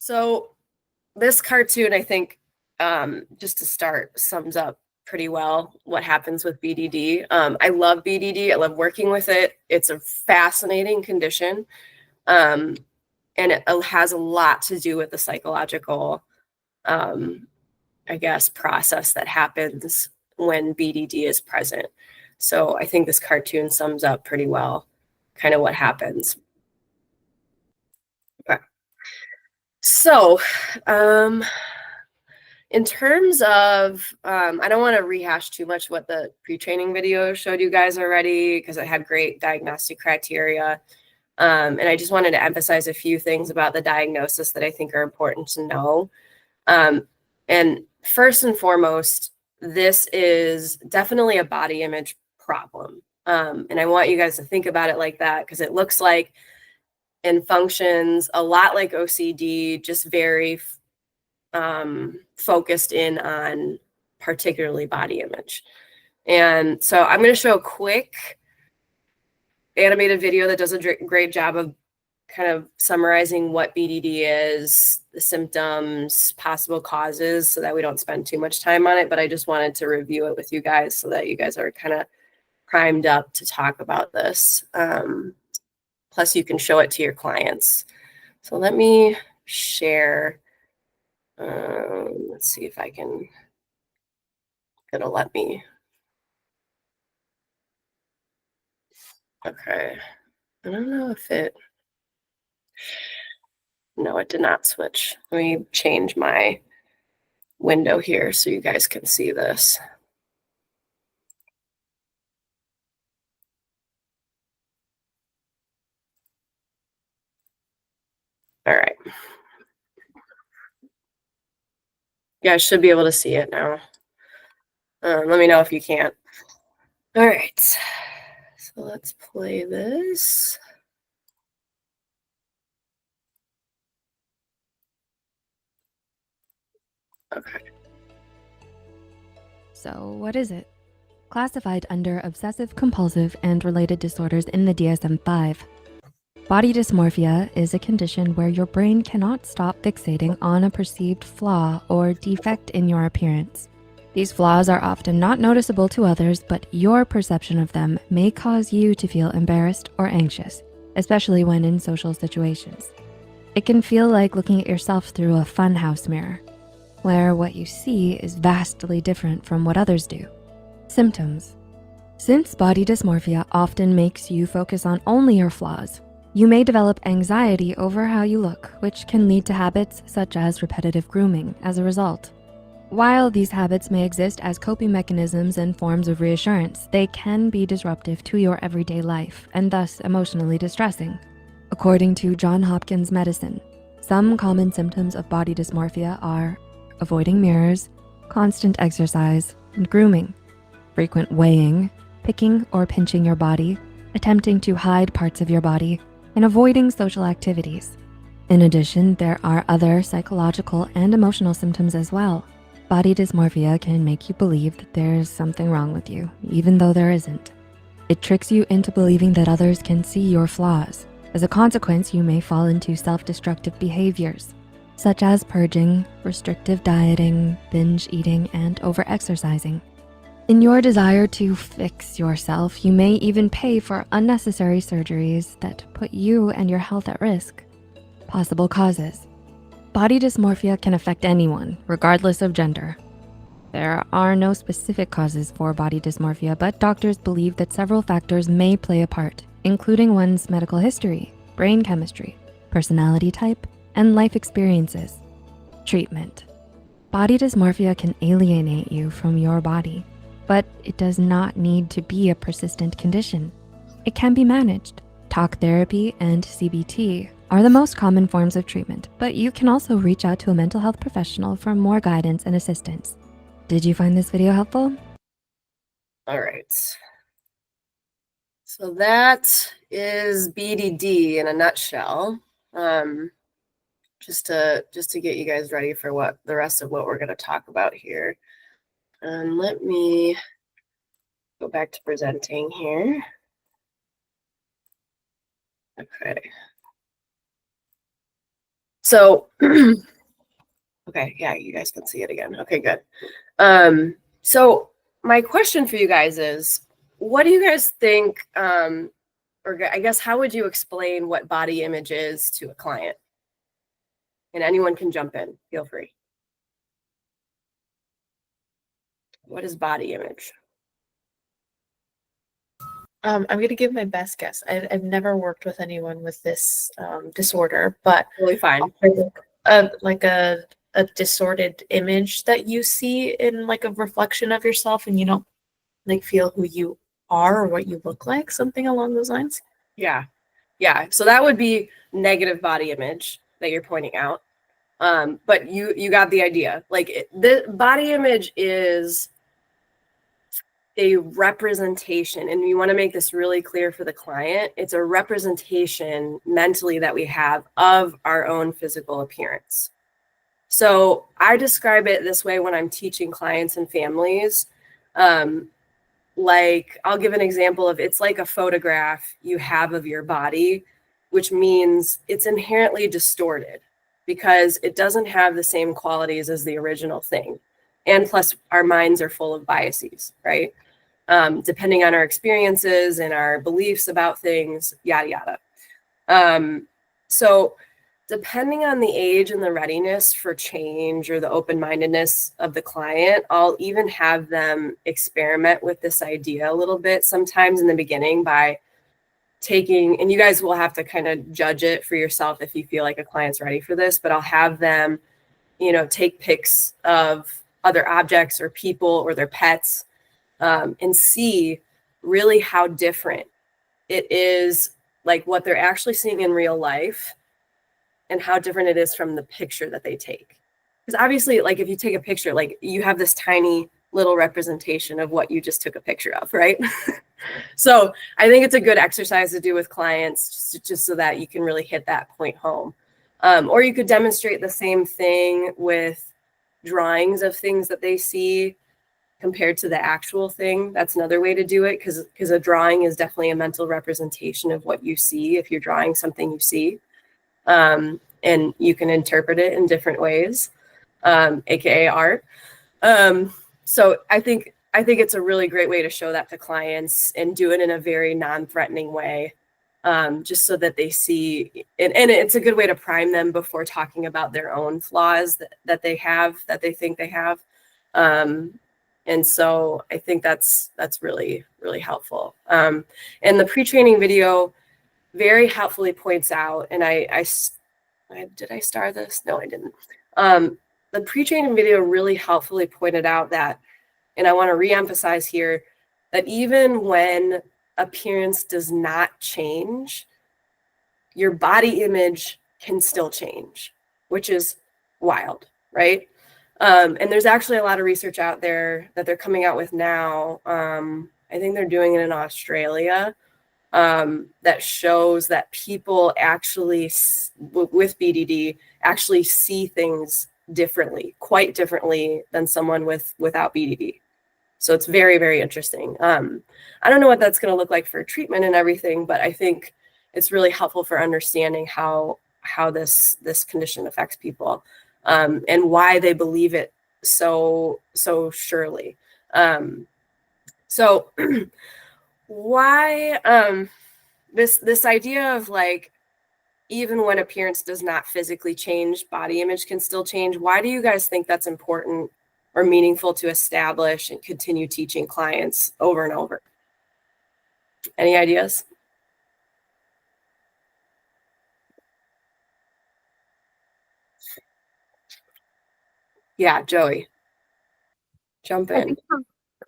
So this cartoon, I think, just to start, sums up pretty well what happens with BDD. I love BDD. I love working with it. It's a fascinating condition, and it has a lot to do with the psychological, I guess, process that happens when BDD is present. So I think this cartoon sums up pretty well kind of what happens. Okay. So, in terms of, I don't want to rehash too much what the pre-training video showed you guys already because it had great diagnostic criteria. And I just wanted to emphasize a few things about the diagnosis that I think are important to know. And first and foremost, this is definitely a body image problem. And I want you guys to think about it like that because it looks like and functions a lot like OCD, just very focused in on particularly body image. And so I'm going to show a quick animated video that does a great job of kind of summarizing what BDD is, the symptoms, possible causes, so that we don't spend too much time on it. But I just wanted to review it with you guys so that you guys are kind of primed up to talk about this. Plus, you can show it to your clients. So let me share. Let's see if I can, it'll let me. Okay. I don't know if it, no, it did not switch. Let me change my window here so you guys can see this. All right. Yeah, I should be able to see it now. Let me know if you can't. All right. So let's play this. Okay. So what is it? Classified under obsessive compulsive and related disorders in the DSM-5. Body dysmorphia is a condition where your brain cannot stop fixating on a perceived flaw or defect in your appearance. These flaws are often not noticeable to others, but your perception of them may cause you to feel embarrassed or anxious, especially when in social situations. It can feel like looking at yourself through a funhouse mirror, where what you see is vastly different from what others do. Symptoms. Since body dysmorphia often makes you focus on only your flaws, you may develop anxiety over how you look, which can lead to habits such as repetitive grooming as a result. While these habits may exist as coping mechanisms and forms of reassurance, they can be disruptive to your everyday life and thus emotionally distressing. According to Johns Hopkins Medicine, some common symptoms of body dysmorphia are avoiding mirrors, constant exercise, and grooming, frequent weighing, picking or pinching your body, attempting to hide parts of your body, and avoiding social activities. In addition, there are other psychological and emotional symptoms as well. Body dysmorphia can make you believe that there's something wrong with you, even though there isn't. It tricks you into believing that others can see your flaws. As a consequence, you may fall into self-destructive behaviors, such as purging, restrictive dieting, binge eating, and over-exercising. In your desire to fix yourself, you may even pay for unnecessary surgeries that put you and your health at risk. Possible causes. Body dysmorphia can affect anyone, regardless of gender. There are no specific causes for body dysmorphia, but doctors believe that several factors may play a part, including one's medical history, brain chemistry, personality type, and life experiences. Treatment. Body dysmorphia can alienate you from your body, but it does not need to be a persistent condition. It can be managed. Talk therapy and CBT are the most common forms of treatment, but you can also reach out to a mental health professional for more guidance and assistance. Did you find this video helpful? All right. So that is BDD in a nutshell. Just to get you guys ready for what the rest of what we're going to talk about here. Let me go back to presenting here. Okay. So, okay, yeah, you guys can see it again. Okay, good. So my question for you guys is, what do you guys think, or I guess, how would you explain what body image is to a client? And anyone can jump in, feel free. What is body image? I'm going to give my best guess. I've never worked with anyone with this disorder, but Totally fine. like a distorted image that you see in like a reflection of yourself, and you don't like feel who you are or what you look like, something along those lines. Yeah. Yeah. So that would be negative body image that you're pointing out. But you got the idea. Like the body image is a representation, and we want to make this really clear for the client. It's a representation mentally that we have of our own physical appearance. So I describe it this way when I'm teaching clients and families. Like, I'll give an example of, it's like a photograph you have of your body, which means it's inherently distorted because it doesn't have the same qualities as the original thing. And plus, our minds are full of biases, right? Depending on our experiences and our beliefs about things, yada, yada. So depending on the age and the readiness for change or the open-mindedness of the client, I'll even have them experiment with this idea a little bit sometimes in the beginning by taking, and you guys will have to kind of judge it for yourself if you feel like a client's ready for this, but I'll have them, take pics of other objects or people or their pets, and see really how different it is, like what they're actually seeing in real life and how different it is from the picture that they take. Because obviously, like if you take a picture, like you have this tiny little representation of what you just took a picture of, right? So I think it's a good exercise to do with clients just so that you can really hit that point home. Or you could demonstrate the same thing with drawings of things that they see compared to the actual thing. That's another way to do it, because a drawing is definitely a mental representation of what you see if you're drawing something you see. And you can interpret it in different ways, aka art. So I think it's a really great way to show that to clients and do it in a very non-threatening way, just so that they see, and it's a good way to prime them before talking about their own flaws that they have, that they think they have. And so I think that's really, really helpful. And the pre-training video very helpfully points out, and did I star this? No, I didn't. The pre-training video really helpfully pointed out that, and I want to reemphasize here, that even when appearance does not change, your body image can still change, which is wild, right? And there's actually a lot of research out there that they're coming out with now. I think they're doing it in Australia, that shows that people actually, with BDD, actually see things differently, quite differently than someone without BDD. So it's very, very interesting. I don't know what that's going to look like for treatment and everything, but I think it's really helpful for understanding how this condition affects people, and why they believe it so surely. So why this idea of, like, even when appearance does not physically change, body image can still change. Why do you guys think that's important or meaningful to establish and continue teaching clients over and over? Any ideas? Yeah, Joey, jump I in. think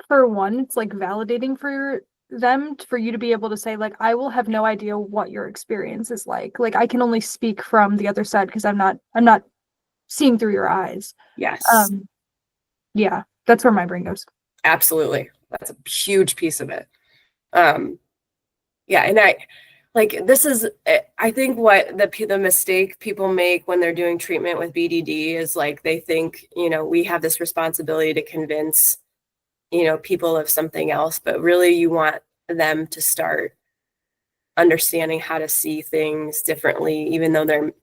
for one, it's like validating for them, for you to be able to say, like, I will have no idea what your experience is like. Like, I can only speak from the other side because I'm not seeing through your eyes. Yes, Yeah, that's where my brain goes. absolutely. That's a huge piece of it. Yeah, and this is, I think what the mistake people make when they're doing treatment with BDD is, like, they think, we have this responsibility to convince, people of something else, but really you want them to start understanding how to see things differently, even though they're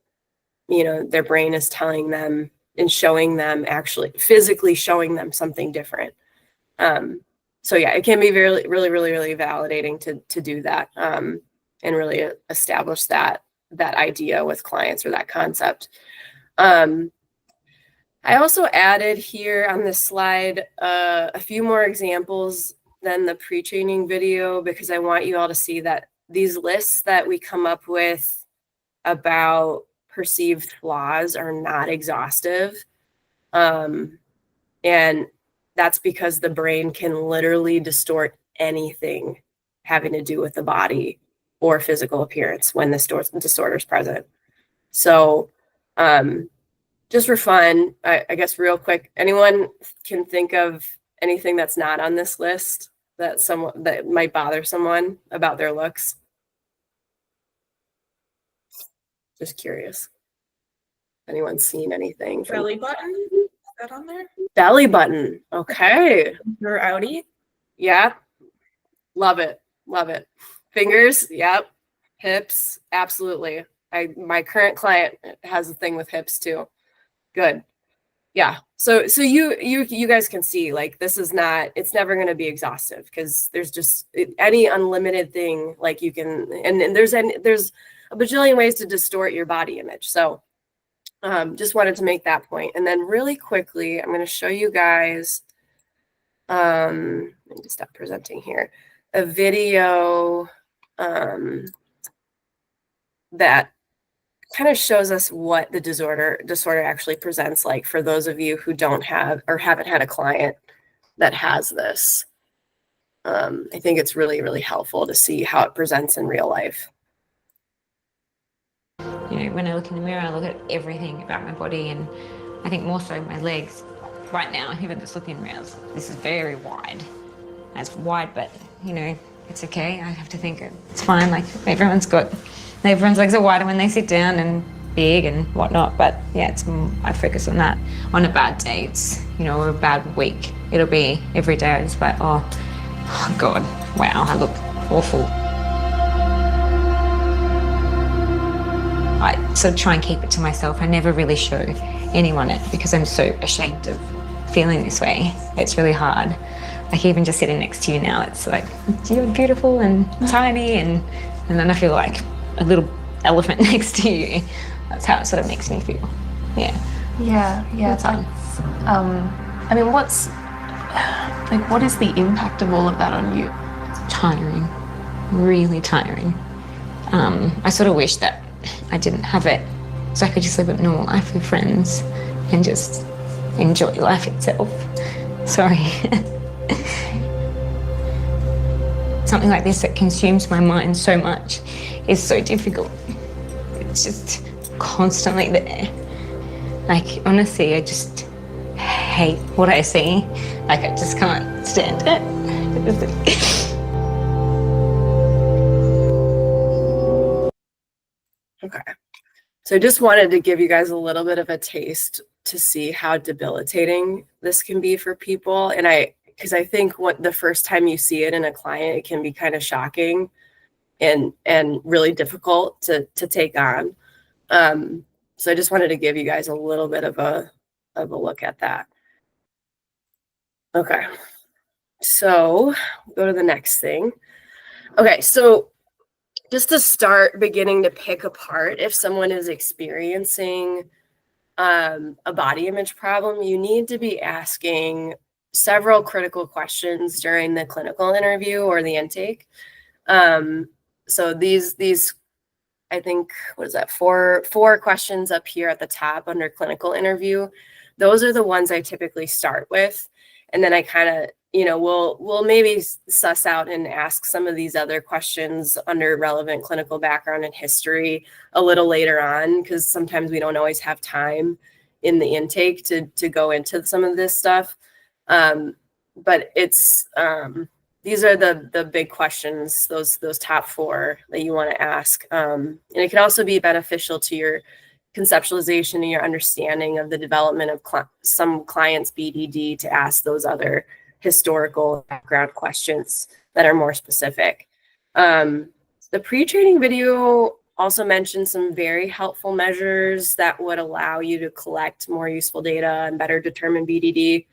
their brain is telling them and showing them, actually physically showing them something different. So yeah, it can be really, really, really, really validating to do that, and really establish that idea with clients, or that concept. I also added here on this slide a few more examples than the pre-training video, because I want you all to see that these lists that we come up with about perceived flaws are not exhaustive. And that's because the brain can literally distort anything having to do with the body or physical appearance when the disorder is present. So just for fun, I guess real quick, anyone can think of anything that's not on this list that might bother someone about their looks? Just curious. Anyone seen anything? Belly button? Is that on there? Belly button. Okay. Or outie? Yeah. Love it. Love it. Fingers. Yep. Hips. Absolutely. My current client has a thing with hips too. Good. Yeah. So you guys can see, like, this is not, it's never going to be exhaustive, because there's just any unlimited thing, like you can, and there's a bajillion ways to distort your body image. So just wanted to make that point. And then really quickly, I'm going to show you guys, let me stop presenting here, a video that kind of shows us what the disorder actually presents like, for those of you who don't have or haven't had a client that has this. I think it's really, really helpful to see how it presents in real life. When I look in the mirror, I look at everything about my body, and I think more so my legs. Right now, even just looking in the mirror, this is very wide. It's wide, but it's okay. I have to think it's fine. Like, everyone's legs are wider when they sit down and big and whatnot. But yeah, I focus on that. On a bad day, it's or a bad week, it'll be every day. I just like, oh God, wow, I look awful. I sort of try and keep it to myself. I never really show anyone it, because I'm so ashamed of feeling this way. It's really hard. Like, even just sitting next to you now, it's like, you're beautiful and tiny, and then I feel like a little elephant next to you. That's how it sort of makes me feel. Yeah. It's I mean, what is the impact of all of that on you? Tiring, really tiring. I sort of wish that I didn't have it, so I could just live a normal life with friends and just enjoy life itself. Sorry. Something like this that consumes my mind so much is so difficult. It's just constantly there. Like, honestly, I just hate what I see. Like, I just can't stand it. Okay. So I just wanted to give you guys a little bit of a taste to see how debilitating this can be for people. And because I think the first time you see it in a client, it can be kind of shocking and really difficult to take on. So I just wanted to give you guys a little bit of a look at that. Okay. So go to the next thing. Okay. So just to start beginning to pick apart if someone is experiencing a body image problem, you need to be asking several critical questions during the clinical interview or the intake. So these, I think, what is that, four questions up here at the top under clinical interview. Those are the ones I typically start with. And then I kind of, we'll maybe suss out and ask some of these other questions under relevant clinical background and history a little later on, because sometimes we don't always have time in the intake to go into some of this stuff. But it's these are the big questions, those top four that you want to ask. And it can also be beneficial to your conceptualization and your understanding of the development of some clients' BDD to ask those other historical background questions that are more specific. The pre-training video also mentioned some very helpful measures that would allow you to collect more useful data and better determine BDD.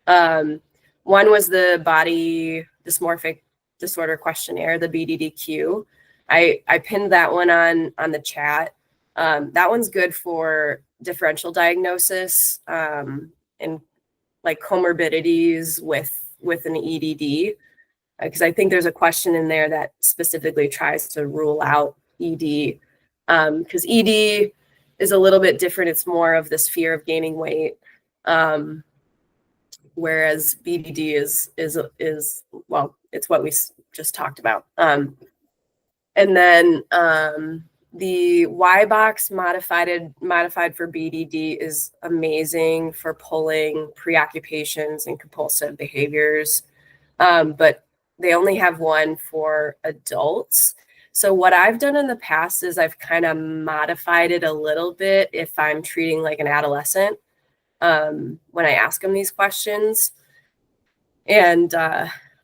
One was the Body Dysmorphic Disorder Questionnaire, the BDDQ. I pinned that one on the chat. That one's good for differential diagnosis and like comorbidities with an EDD, because I think there's a question in there that specifically tries to rule out ED, because ED is a little bit different. It's more of this fear of gaining weight, whereas BDD is well, it's what we just talked about. And then the Y box modified for BDD is amazing for pulling preoccupations and compulsive behaviors, but they only have one for adults. So what I've done in the past is I've kind of modified it a little bit if I'm treating like an adolescent when I ask them these questions. And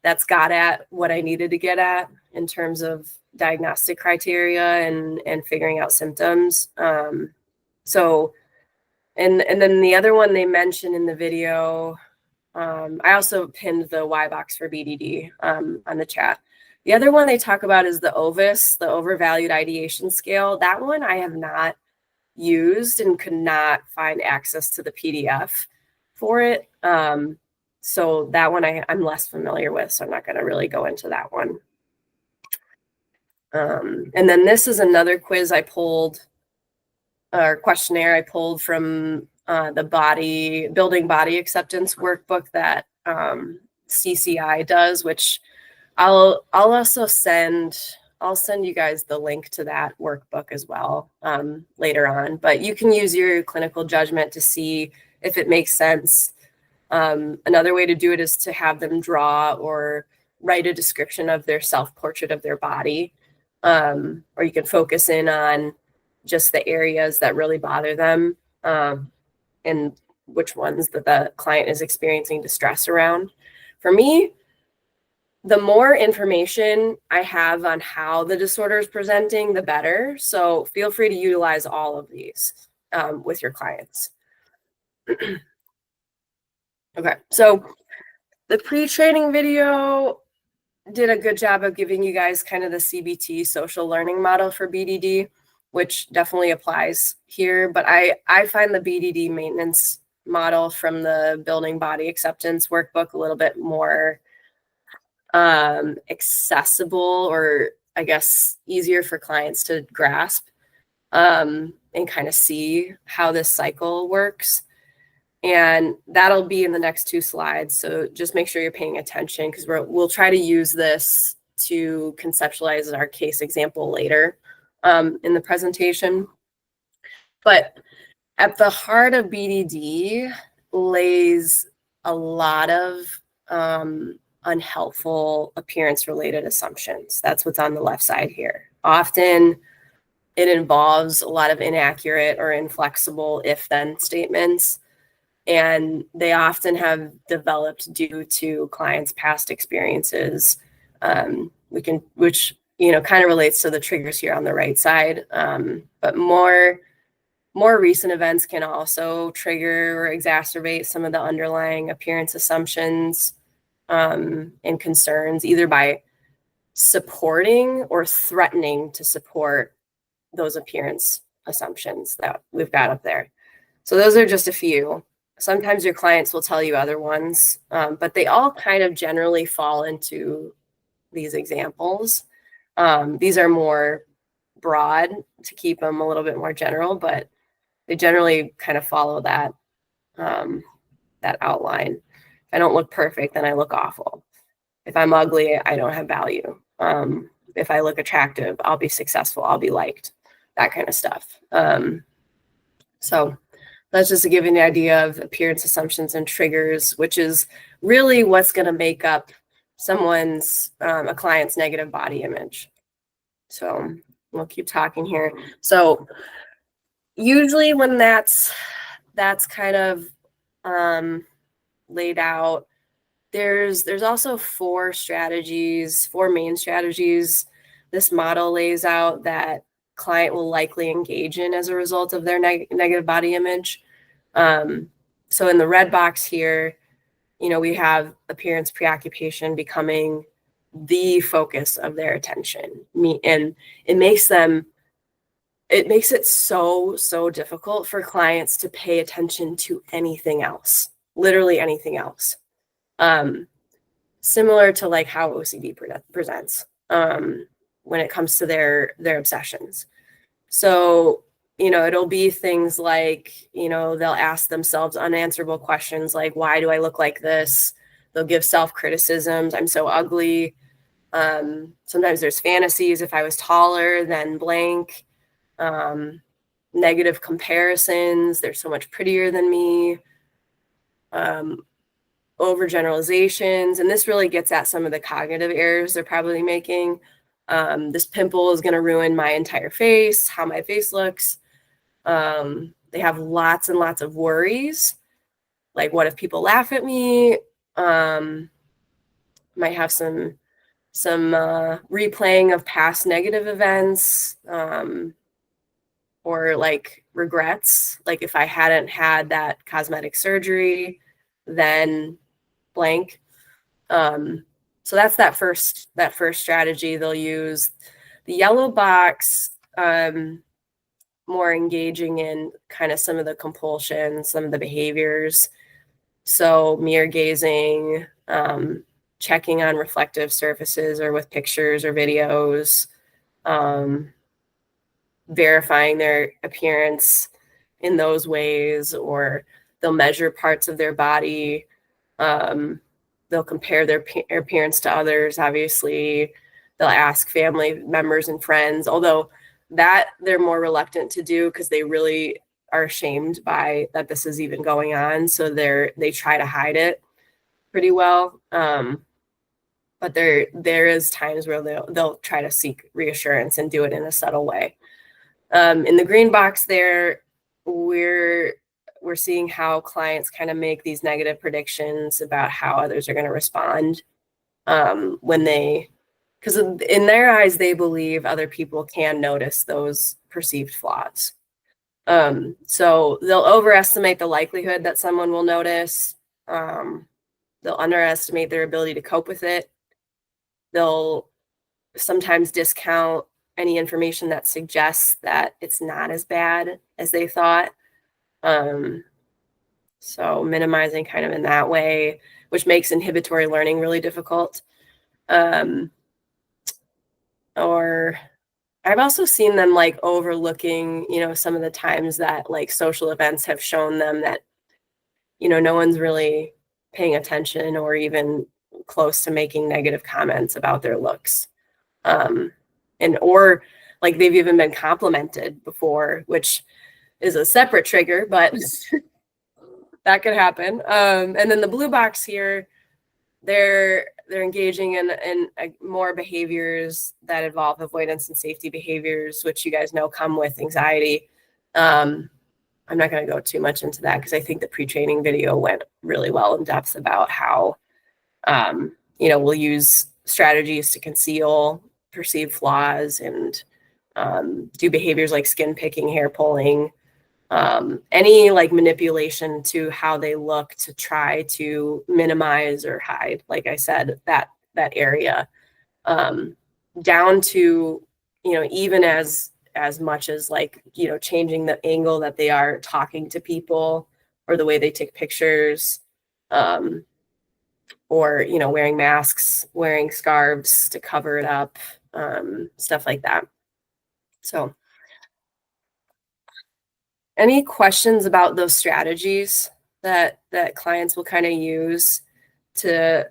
that's got at what I needed to get at in terms of diagnostic criteria and figuring out symptoms. So, and then the other one they mentioned in the video, I also pinned the Y box for BDD on the chat. The other one they talk about is the OVIS, the Overvalued Ideation Scale. That one I have not used and could not find access to the PDF for it. So that one I'm less familiar with, so I'm not going to really go into that one. And then this is another quiz I pulled, or questionnaire I pulled from the Building Body Acceptance workbook that CCI does, which I'll also send you guys the link to that workbook as well later on. But you can use your clinical judgment to see if it makes sense. Another way to do it is to have them draw or write a description of their self-portrait of their body. Or you can focus in on just the areas that really bother them and which ones that the client is experiencing distress around. For me, the more information I have on how the disorder is presenting, the better. So feel free to utilize all of these with your clients. Okay, so the pre-training video did a good job of giving you guys kind of the CBT social learning model for BDD, which definitely applies here. But I find the BDD maintenance model from the Building Body Acceptance workbook a little bit more accessible, or I guess easier for clients to grasp and kind of see how this cycle works. And that'll be in the next 2 slides. So just make sure you're paying attention, because we'll try to use this to conceptualize our case example later in the presentation. But at the heart of BDD lays a lot of unhelpful appearance-related assumptions. That's what's on the left side here. Often it involves a lot of inaccurate or inflexible if-then statements. And they often have developed due to clients' past experiences, which kind of relates to the triggers here on the right side. But more recent events can also trigger or exacerbate some of the underlying appearance assumptions and concerns, either by supporting or threatening to support those appearance assumptions that we've got up there. So those are just a few. Sometimes your clients will tell you other ones, but they all kind of generally fall into these examples. These are more broad to keep them a little bit more general, but they generally kind of follow that outline. If I don't look perfect, then I look awful. If I'm ugly, I don't have value. If I look attractive, I'll be successful, I'll be liked, that kind of stuff. So that's just to give you an idea of appearance assumptions and triggers, which is really what's going to make up a client's negative body image. So we'll keep talking here. So usually when that's kind of laid out, there's also 4 main strategies this model lays out that client will likely engage in as a result of their negative body image. So in the red box here, we have appearance preoccupation becoming the focus of their attention. And it makes it so difficult for clients to pay attention to anything else, literally anything else. Similar to like how OCD presents when it comes to their obsessions. So, it'll be things like, they'll ask themselves unanswerable questions like, why do I look like this? They'll give self-criticisms. I'm so ugly. Sometimes there's fantasies. If I was taller than blank, negative comparisons. They're so much prettier than me. Overgeneralizations. And this really gets at some of the cognitive errors they're probably making. This pimple is going to ruin my entire face, how my face looks. They have lots and lots of worries. Like, what if people laugh at me? Might have some replaying of past negative events, or like regrets. Like, if I hadn't had that cosmetic surgery, then blank. So that's that first strategy they'll use. The yellow box, more engaging in kind of some of the compulsions, some of the behaviors. So mirror gazing, checking on reflective surfaces or with pictures or videos, verifying their appearance in those ways, or they'll measure parts of their body. They'll compare their appearance to others, obviously. They'll ask family members and friends, although that they're more reluctant to do because they really are ashamed by that this is even going on. So they try to hide it pretty well. But there is times where they'll try to seek reassurance and do it in a subtle way. In the green box there, we're seeing how clients kind of make these negative predictions about how others are going to respond because in their eyes, they believe other people can notice those perceived flaws. So they'll overestimate the likelihood that someone will notice. They'll underestimate their ability to cope with it. They'll sometimes discount any information that suggests that it's not as bad as they thought. So minimizing kind of in that way, which makes inhibitory learning really difficult. Or I've also seen them like overlooking, some of the times that like social events have shown them that, no one's really paying attention or even close to making negative comments about their looks. Or like they've even been complimented before, which is a separate trigger, but that could happen. And then the blue box here, they're engaging in more behaviors that involve avoidance and safety behaviors, which you guys know come with anxiety. I'm not going to go too much into that because I think the pre-training video went really well in depth about how, we'll use strategies to conceal perceived flaws and do behaviors like skin picking, hair pulling, any like manipulation to how they look to try to minimize or hide, like I said, that area, down to, even as much as like, changing the angle that they are talking to people or the way they take pictures, or, wearing masks, wearing scarves to cover it up, stuff like that. So any questions about those strategies that clients will kind of use to,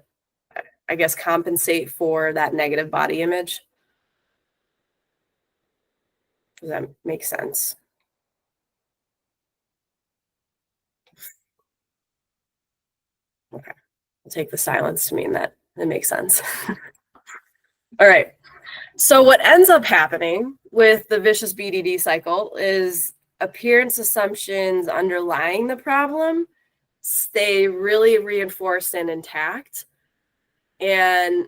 I guess, compensate for that negative body image? Does that make sense? Okay, I'll take the silence to mean that it makes sense. All right. So what ends up happening with the vicious BDD cycle is appearance assumptions underlying the problem stay really reinforced and intact. And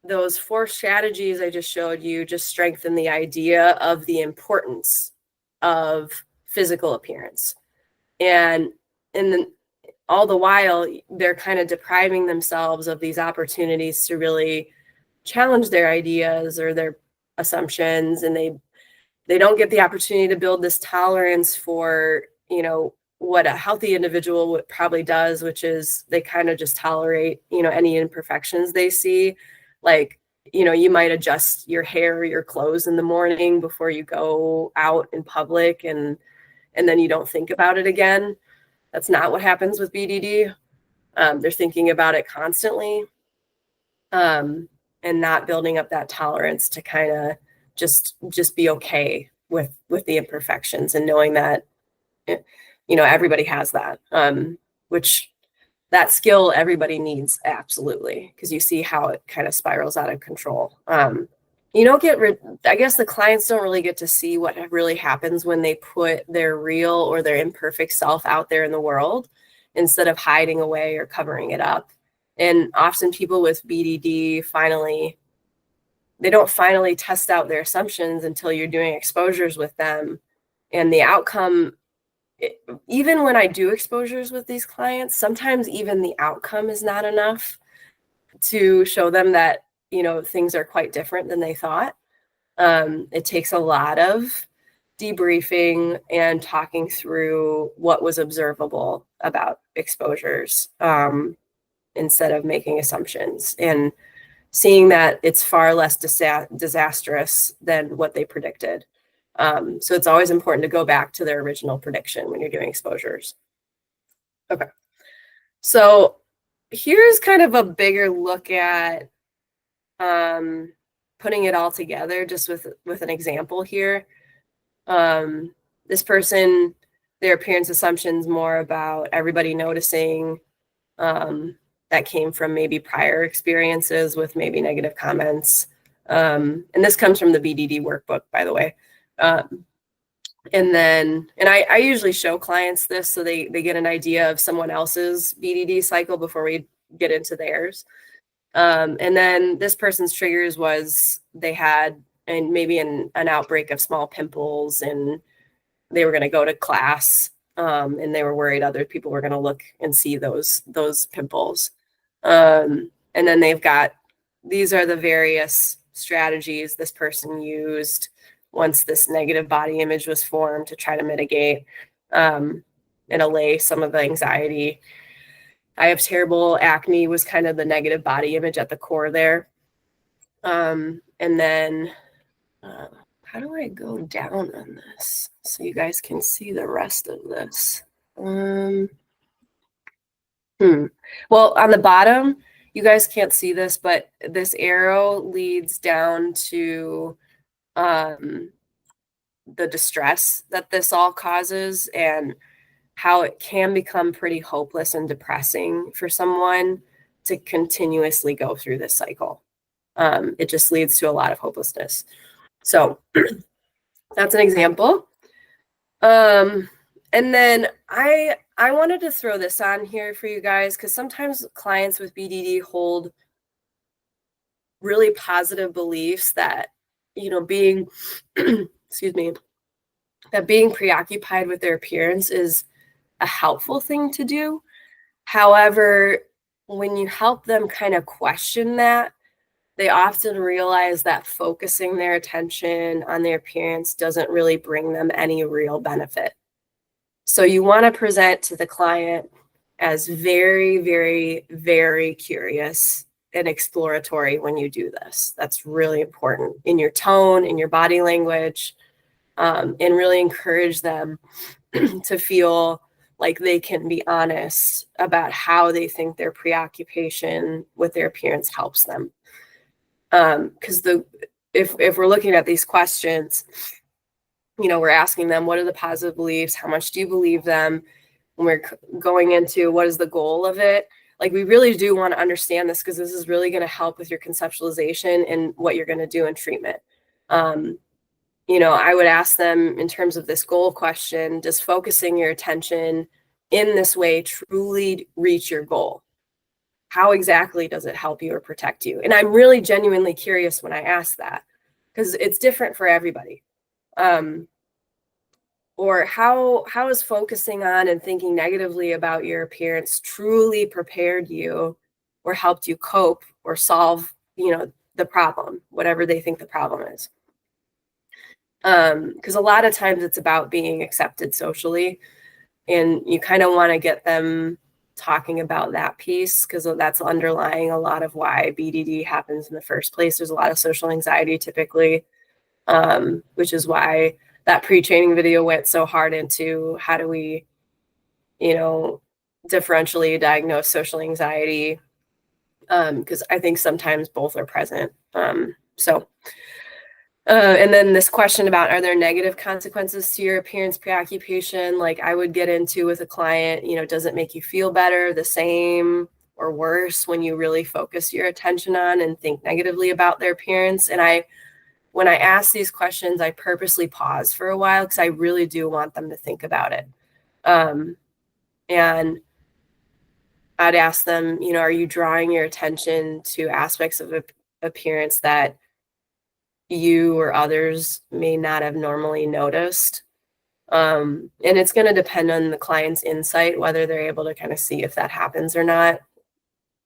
those 4 strategies I just showed you just strengthen the idea of the importance of physical appearance. And then all the while, they're kind of depriving themselves of these opportunities to really challenge their ideas or their assumptions, and they don't get the opportunity to build this tolerance for, you know, what a healthy individual probably does, which is they kind of just tolerate, you know, any imperfections they see. Like, you know, you might adjust your hair or your clothes in the morning before you go out in public, and then you don't think about it again. That's not what happens with BDD. They're thinking about it constantly, and not building up that tolerance to kind of just be okay with the imperfections, and knowing that, you know, everybody has that, which that skill everybody needs, absolutely, because you see how it kind of spirals out of control. You don't get I guess the clients don't really get to see what really happens when they put their real or their imperfect self out there in the world instead of hiding away or covering it up. And often people with BDD they don't finally test out their assumptions until you're doing exposures with them. And the outcome, even when I do exposures with these clients, sometimes even the outcome is not enough to show them that, you know, things are quite different than they thought. It takes a lot of debriefing and talking through what was observable about exposures, instead of making assumptions, and seeing that it's far less disastrous than what they predicted. So it's always important to go back to their original prediction when you're doing exposures. Okay. So here's kind of a bigger look at putting it all together, just with an example here. This person, their appearance assumptions more about everybody noticing, that came from maybe prior experiences with maybe negative comments. And this comes from the BDD workbook, by the way. And I usually show clients this so they get an idea of someone else's BDD cycle before we get into theirs. And then this person's triggers was they had maybe an outbreak of small pimples, and they were going to go to class, and they were worried other people were going to look and see those pimples. And then these are the various strategies this person used once this negative body image was formed to try to mitigate and allay some of the anxiety. I have terrible acne was kind of the negative body image at the core there. And then how do I go down on this so you guys can see the rest of this? Well, on the bottom, you guys can't see this, but this arrow leads down to the distress that this all causes, and how it can become pretty hopeless and depressing for someone to continuously go through this cycle. It just leads to a lot of hopelessness. So that's an example. And then I wanted to throw this on here for you guys, because sometimes clients with BDD hold really positive beliefs that, you know, being, excuse me, that being preoccupied with their appearance is a helpful thing to do. However, when you help them kind of question that, they often realize that focusing their attention on their appearance doesn't really bring them any real benefit. So you want to present to the client as very, very, very curious and exploratory when you do this. That's really important in your tone, in your body language, and really encourage them to feel like they can be honest about how they think their preoccupation with their appearance helps them. Because if we're looking at these questions, you know, we're asking them, what are the positive beliefs? How much do you believe them? When we're going into what is the goal of it? Like, we really do want to understand this, because this is really going to help with your conceptualization and what you're going to do in treatment. You know, I would ask them in terms of this goal question, does focusing your attention in this way truly reach your goal? how exactly does it help you or protect you? And I'm really genuinely curious when I ask that, because it's different for everybody. Or how is focusing on and thinking negatively about your appearance truly prepared you or helped you cope or solve, the problem, whatever they think the problem is. Because a lot of times it's about being accepted socially, and you kind of want to get them talking about that piece, because that's underlying a lot of why BDD happens in the first place. There's a lot of social anxiety typically, which is why that pre-training video went so hard into how do we, differentially diagnose social anxiety, because I think sometimes both are present. And then this question about, are there negative consequences to your appearance preoccupation? Like I would get into with a client, does it make you feel better, the same, or worse when you really focus your attention on and think negatively about their appearance? And when I ask these questions, I purposely pause for a while because I really do want them to think about it. And I'd ask them, are you drawing your attention to aspects of appearance that you or others may not have normally noticed? And it's going to depend on the client's insight, whether they're able to kind of see if that happens or not,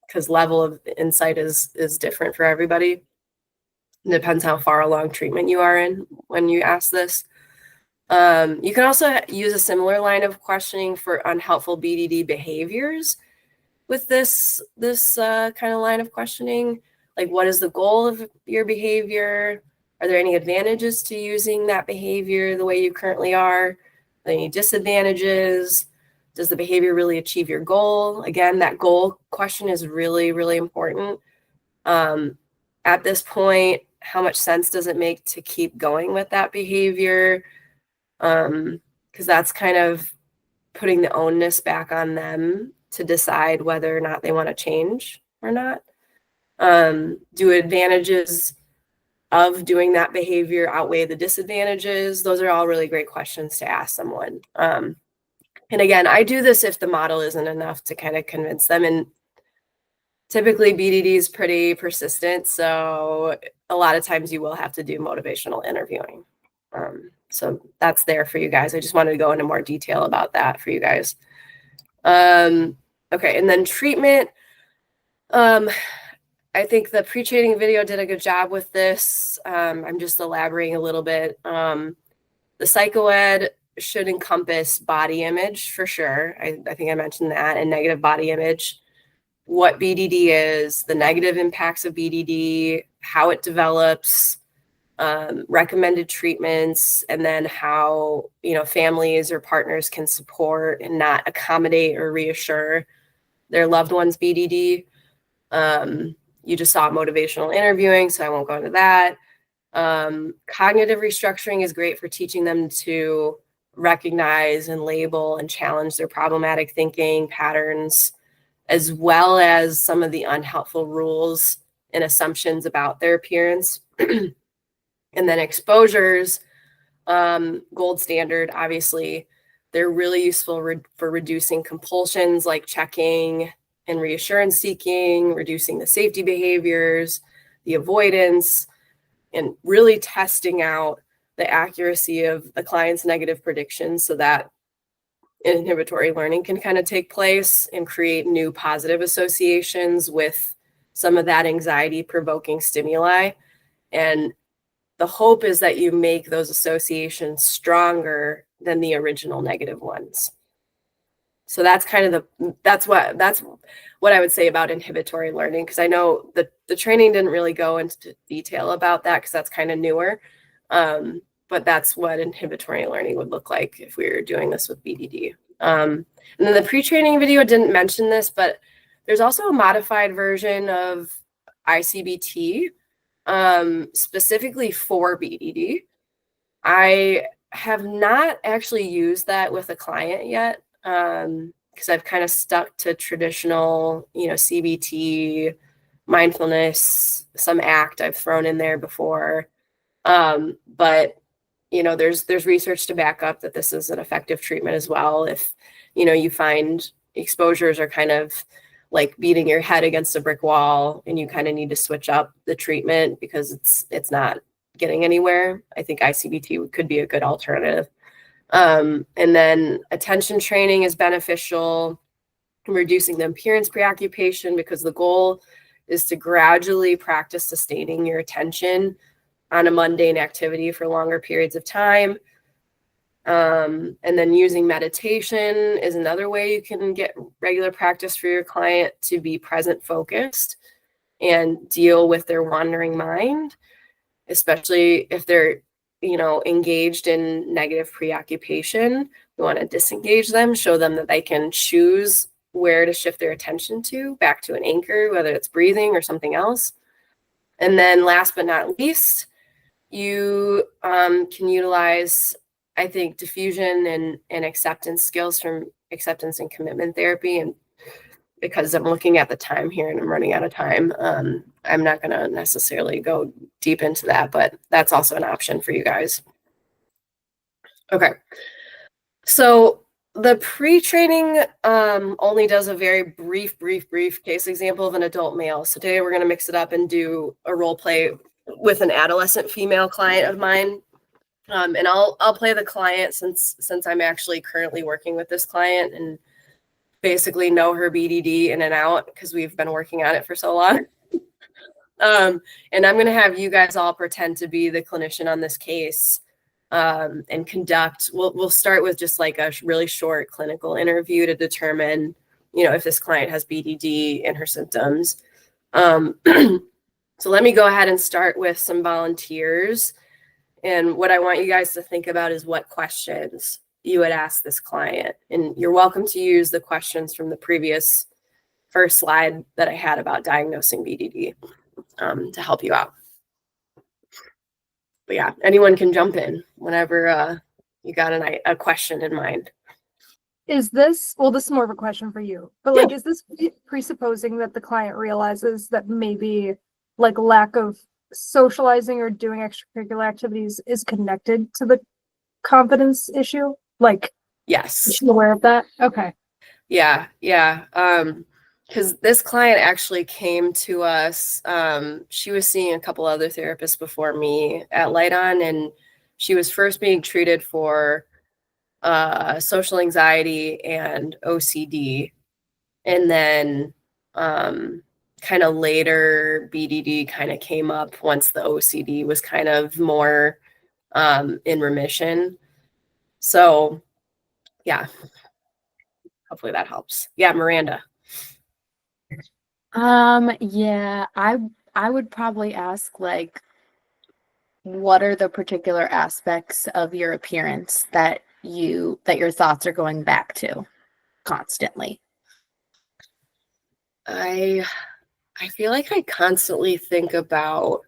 because level of insight is different for everybody. It depends how far along treatment you are in when you ask this. You can also use a similar line of questioning for unhelpful BDD behaviors with this kind of line of questioning. Like, what is the goal of your behavior? Are there any advantages to using that behavior the way you currently are? Are there any disadvantages? Does the behavior really achieve your goal? Again, that goal question is really, really important. At this point, how much sense does it make to keep going with that behavior? Because that's kind of putting the onus back on them to decide whether or not they want to change or not. Do advantages of doing that behavior outweigh the disadvantages? Those are all really great questions to ask someone. And again, I do this if the model isn't enough to kind of convince them. And typically BDD is pretty persistent, so a lot of times you will have to do motivational interviewing. So that's there for you guys. I just wanted to go into more detail about that for you guys. Okay, and then treatment. I think the pre-training video did a good job with this. I'm just elaborating a little bit. The psychoed should encompass body image for sure. I think I mentioned that, and negative body image, what BDD is, the negative impacts of BDD, how it develops, recommended treatments, and then how, families or partners can support and not accommodate or reassure their loved one's BDD. You just saw motivational interviewing, so I won't go into that. Cognitive restructuring is great for teaching them to recognize and label and challenge their problematic thinking patterns, as well as some of the unhelpful rules and assumptions about their appearance. And then exposures, gold standard, obviously. They're really useful for reducing compulsions like checking and reassurance seeking, reducing the safety behaviors, the avoidance, and really testing out the accuracy of the client's negative predictions so that inhibitory learning can kind of take place and create new positive associations with some of that anxiety provoking stimuli. And the hope is that you make those associations stronger than the original negative ones. So that's kind of that's what I would say about inhibitory learning, because I know the training didn't really go into detail about that because that's kind of newer. But that's what inhibitory learning would look like if we were doing this with BDD. And then the pre-training video didn't mention this, but there's also a modified version of ICBT, specifically for BDD. I have not actually used that with a client yet, because I've kind of stuck to traditional, CBT, mindfulness, some ACT I've thrown in there before. But there's research to back up that this is an effective treatment as well. If, you find exposures are kind of like beating your head against a brick wall and you kind of need to switch up the treatment because it's not getting anywhere, I think ICBT could be a good alternative. And then attention training is beneficial, reducing the appearance preoccupation, because the goal is to gradually practice sustaining your attention on a mundane activity for longer periods of time. And then using meditation is another way you can get regular practice for your client to be present focused and deal with their wandering mind, especially if they're, engaged in negative preoccupation. We want to disengage them, show them that they can choose where to shift their attention to, back to an anchor, whether it's breathing or something else. And then last but not least, you can utilize, I think, diffusion and acceptance skills from acceptance and commitment therapy. And because I'm looking at the time here and I'm running out of time, I'm not going to necessarily go deep into that, but that's also an option for you guys. Okay. So the pre-training only does a very brief case example of an adult male. So today we're going to mix it up and do a role play with an adolescent female client of mine. And I'll play the client since I'm actually currently working with this client and basically know her BDD in and out because we've been working on it for so long. And I'm going to have you guys all pretend to be the clinician on this case and conduct. We'll start with just like a really short clinical interview to determine, if this client has BDD and her symptoms. So let me go ahead and start with some volunteers. And what I want you guys to think about is what questions you would ask this client. And you're welcome to use the questions from the previous first slide that I had about diagnosing BDD to help you out. But yeah, anyone can jump in whenever you got a question in mind. Is this, well, this is more of a question for you, but like, is this presupposing that the client realizes that maybe like lack of socializing or doing extracurricular activities is connected to the confidence issue? Like, Yes. is she aware of that? Okay. Yeah. Because this client actually came to us. She was seeing a couple other therapists before me at Light On, and she was first being treated for social anxiety and OCD. And then kind of later BDD kind of came up once the OCD was kind of more in remission. So yeah, hopefully that helps. Yeah, Miranda. Yeah, I would probably ask like, what are the particular aspects of your appearance that your thoughts are going back to constantly? I feel like I constantly think about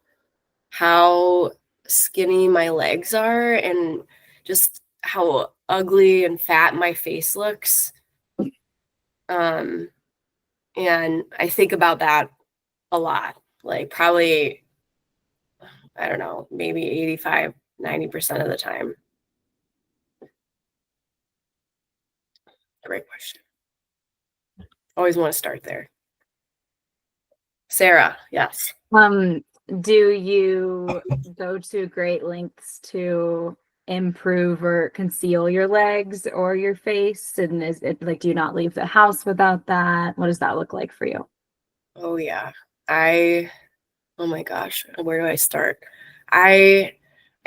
how skinny my legs are and just how ugly and fat my face looks. And I think about that a lot, like probably, I don't know, maybe 85, 90% of the time. Great question. Always want to start there. Sarah, yes. Do you go to great lengths to improve or conceal your legs or your face? And is it like, do you not leave the house without that? What does that look like for you? Oh yeah. Oh my gosh, where do I start? I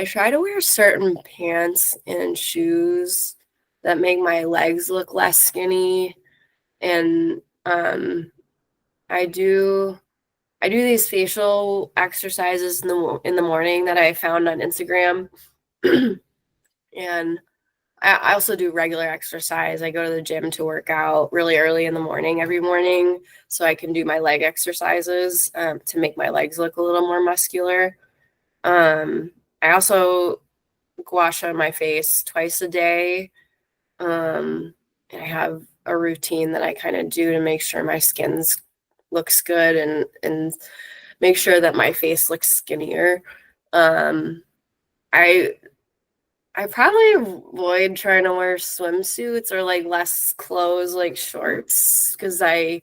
try to wear certain pants and shoes that make my legs look less skinny. And I do these facial exercises in the morning that I found on Instagram. And I also do regular exercise. I go to the gym to work out really early in the morning every morning so I can do my leg exercises to make my legs look a little more muscular. I also gua sha my face twice a day. And I have a routine that I kind of do to make sure my skin looks good and make sure that my face looks skinnier. I probably avoid trying to wear swimsuits or like less clothes like shorts because I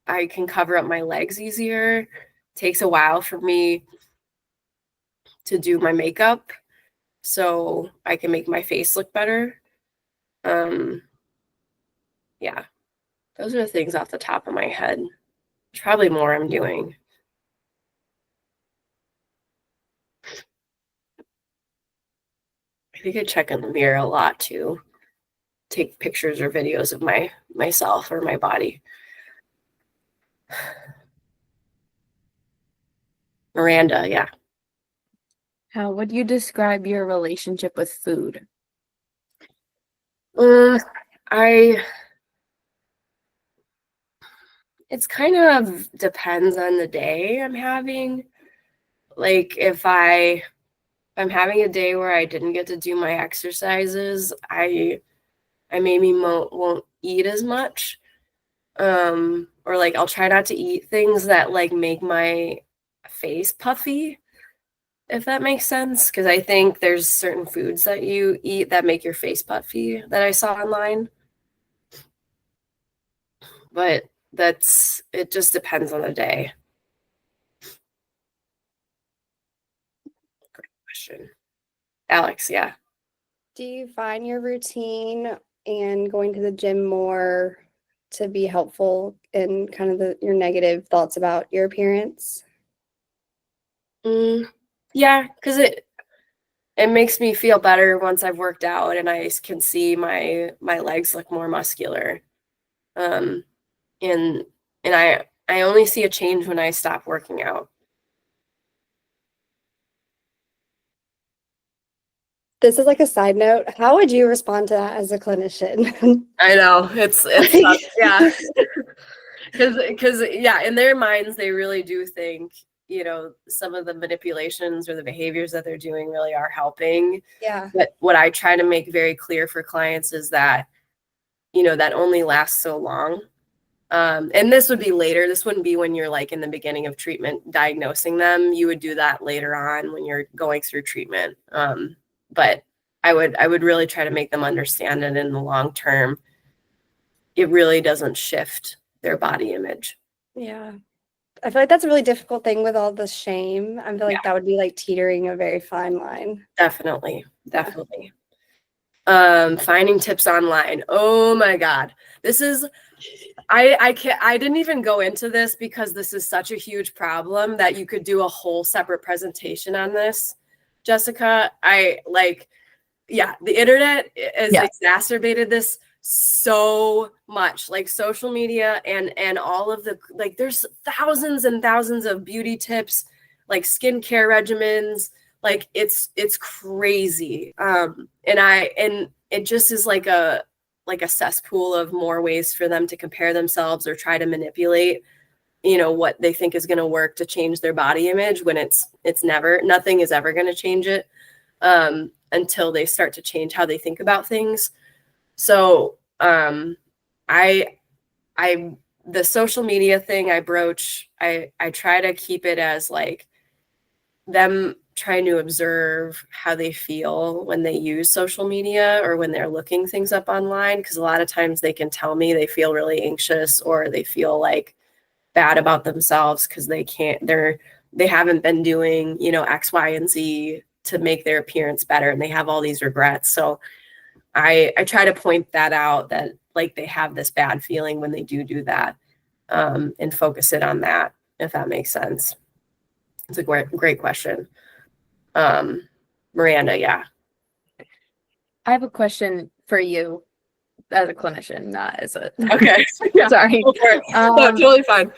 I can cover up my legs easier. Takes a while for me to do my makeup so I can make my face look better. Yeah, those are the things off the top of my head. There's probably more I'm doing. I think I check in the mirror a lot too. Take pictures or videos of myself or my body. Miranda, yeah. How would you describe your relationship with food? I it's kind of depends on the day I'm having. Like if I'm having a day where I didn't get to do my exercises, I maybe won't eat as much. Or like I'll try not to eat things that like make my face puffy, if that makes sense. Because I think there's certain foods that you eat that make your face puffy that I saw online. But it just depends on the day. Great question. Alex, yeah. Do you find your routine and going to the gym more to be helpful in kind of your negative thoughts about your appearance? Yeah, because it makes me feel better once I've worked out and I can see my legs look more muscular. And I only see a change when I stop working out. This is like a side note. How would you respond to that as a clinician? I know it's tough. Yeah. Because yeah, in their minds they really do think, you know, some of the manipulations or the behaviors that they're doing really are helping. Yeah. But what I try to make very clear for clients is that, you know, that only lasts so long. And this would be later. This wouldn't be when you're like in the beginning of treatment diagnosing them. You would do that later on when you're going through treatment. But I would really try to make them understand that in the long term, it really doesn't shift their body image. Yeah. I feel like that's a really difficult thing with all the shame. I feel like that would be like teetering a very fine line. Definitely. Finding tips online. Oh my God. This is I didn't even go into this because this is such a huge problem that you could do a whole separate presentation on this. Jessica, the internet has exacerbated this so much, like social media and all of the, like there's thousands and thousands of beauty tips, like skincare regimens, like it's crazy. And it just is like a cesspool of more ways for them to compare themselves or try to manipulate, you know, what they think is going to work to change their body image when nothing is ever going to change it until they start to change how they think about things. So the social media thing I broach, I try to keep it as like them trying to observe how they feel when they use social media or when they're looking things up online, because a lot of times they can tell me they feel really anxious or they feel like bad about themselves because they haven't been doing, you know, X, Y, and Z to make their appearance better, and they have all these regrets. So I try to point that out, that like they have this bad feeling when they do that, and focus it on that, if that makes sense. It's a great question. Miranda, yeah. I have a question for you as a clinician, not as a Okay. Yeah. sorry. Go for it. No, totally fine.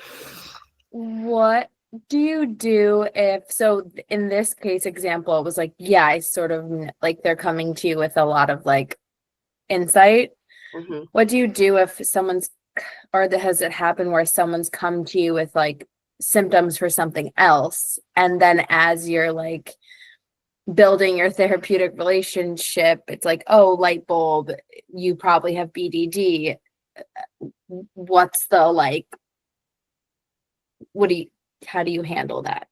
What do you do so in this case example, it was like, yeah, I sort of like they're coming to you with a lot of like insight. Mm-hmm. What do you do if has it happened where someone's come to you with like symptoms for something else, and then as you're like building your therapeutic relationship, it's like, oh, light bulb, you probably have BDD. What's the like, how do you handle that?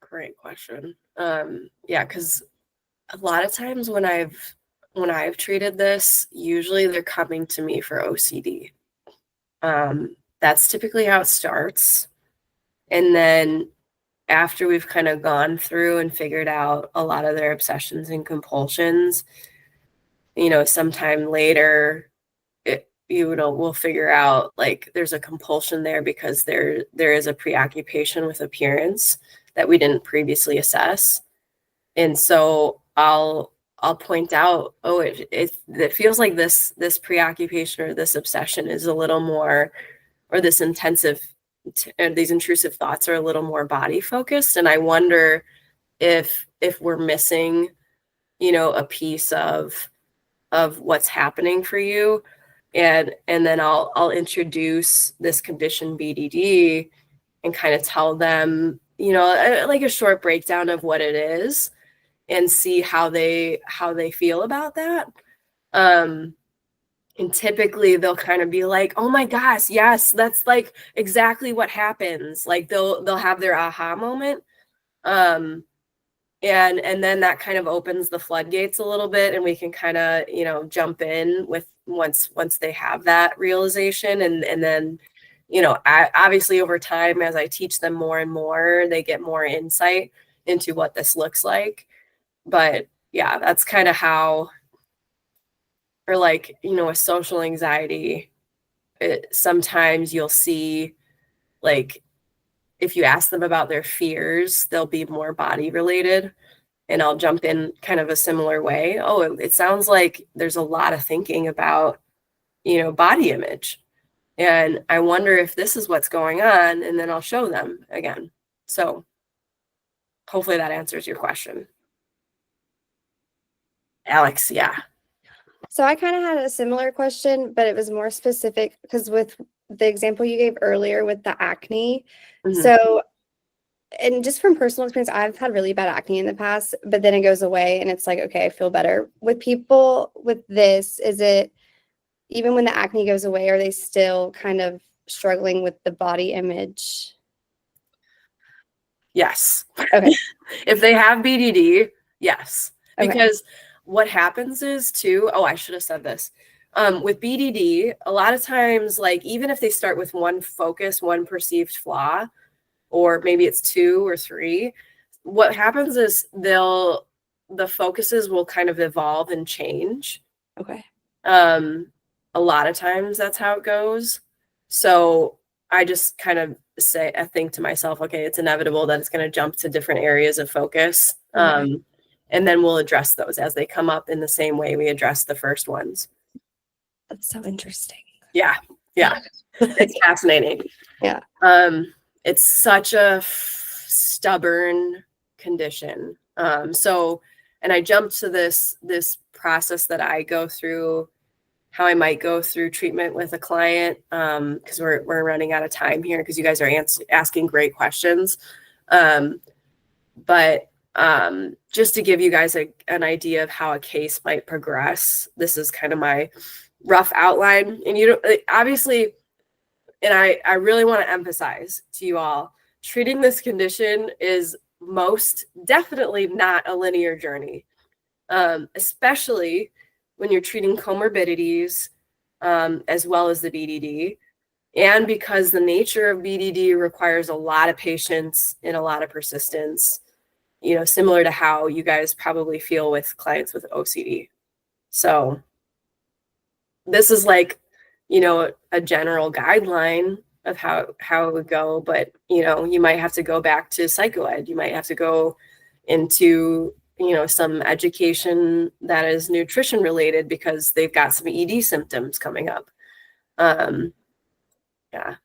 Great question. Yeah, because a lot of times when I've treated this, usually they're coming to me for OCD. that's typically how it starts. And then after we've kind of gone through and figured out a lot of their obsessions and compulsions, sometime later, we'll figure out like there's a compulsion there because there is a preoccupation with appearance that we didn't previously assess. And so I'll point out, oh, it feels like this preoccupation or this obsession is a little more, or this intensive, these intrusive thoughts are a little more body focused. And I wonder if we're missing, a piece of what's happening for you. And then I'll introduce this condition BDD and kind of tell them, like a short breakdown of what it is and see how they feel about that. And typically they'll kind of be like, oh my gosh, yes, that's like exactly what happens. Like they'll have their aha moment. And then that kind of opens the floodgates a little bit, and we can kind of, jump in with once they have that realization. And then, obviously over time, as I teach them more and more, they get more insight into what this looks like. But yeah, that's kind of how, or like, with social anxiety, sometimes you'll see, like, if you ask them about their fears, they'll be more body related. And I'll jump in kind of a similar way. Oh, it sounds like there's a lot of thinking about, body image. And I wonder if this is what's going on. And then I'll show them again. So hopefully that answers your question. Alex, yeah. So I kind of had a similar question, but it was more specific because with the example you gave earlier with the acne. Mhm. So, and just from personal experience, I've had really bad acne in the past, but then it goes away and it's like, okay, I feel better. With people with this, is it even when the acne goes away, are they still kind of struggling with the body image? Yes. Okay. If they have BDD, yes. Okay. Because what happens is too, I should have said this. With BDD, a lot of times, like even if they start with one focus, one perceived flaw, or maybe it's 2 or 3, what happens is the focuses will kind of evolve and change. Okay. A lot of times that's how it goes. So I just kind of I think to myself, okay, it's inevitable that it's going to jump to different areas of focus. Okay. And then we'll address those as they come up in the same way we address the first ones. That's so interesting. Yeah. It's fascinating. Yeah. It's such a stubborn condition. And I jumped to this process that I go through, how I might go through treatment with a client, because we're running out of time here because you guys are asking great questions. But just to give you guys an idea of how a case might progress, this is kind of my rough outline. And obviously, and I really want to emphasize to you all, treating this condition is most definitely not a linear journey, especially when you're treating comorbidities, as well as the BDD. And because the nature of BDD requires a lot of patience and a lot of persistence, similar to how you guys probably feel with clients with OCD. So this is like, a general guideline of how it would go, but, you might have to go back to psychoed. You might have to go into, some education that is nutrition related because they've got some ED symptoms coming up. Yeah.